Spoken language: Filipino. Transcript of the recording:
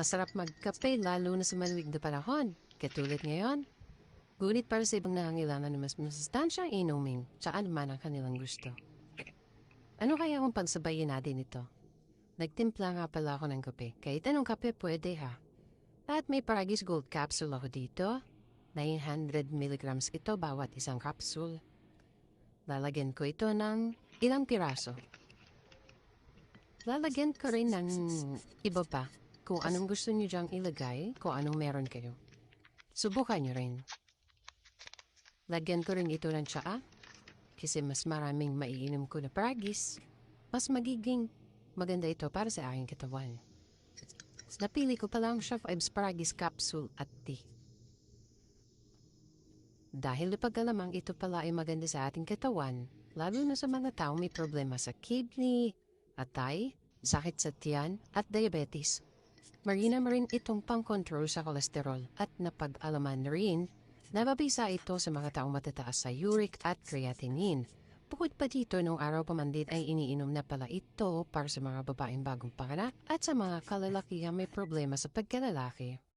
Masarap magkape lalo na sa malamig na panahon, katulad ngayon. Ngunit para sa ibang nangangailangan ng mas masustansyang inumin, saan man ang kanilang gusto. Ano kaya ang pagsabayin natin ito? Nagtimpla nga pala ako ng kape, kahit anong kape pwede ha. At may Paragis Gold Capsule ako dito. 900 milligrams ito bawat isang capsule. Lalagyan ko ito ng ilang piraso. Lalagyan ko rin ng iba pa. Kung anong gusto niyo dyang ilagay, kung anong meron kayo. Subukan niyo rin. Lagyan ko rin ito ng tsaa. Kasi mas maraming maiinom ko na Paragis. Mas magiging maganda ito para sa aking katawan. Napili ko pala ang Chef Ives Paragis Capsule at tea. Dahil pagkalamang ito pala ay maganda sa ating katawan, lalo na sa mga tao may problema sa kidney, atay, sakit sa tiyan at diabetes. Marina rin itong pang-control sa kolesterol at napag-alaman rin na mabisa ito sa mga taong matataas sa uric at creatinine. Bukod pa dito, nung araw pa man din ay iniinom na pala ito para sa mga babaeng bagong panganak at sa mga kalalakihang may problema sa pagkalalaki.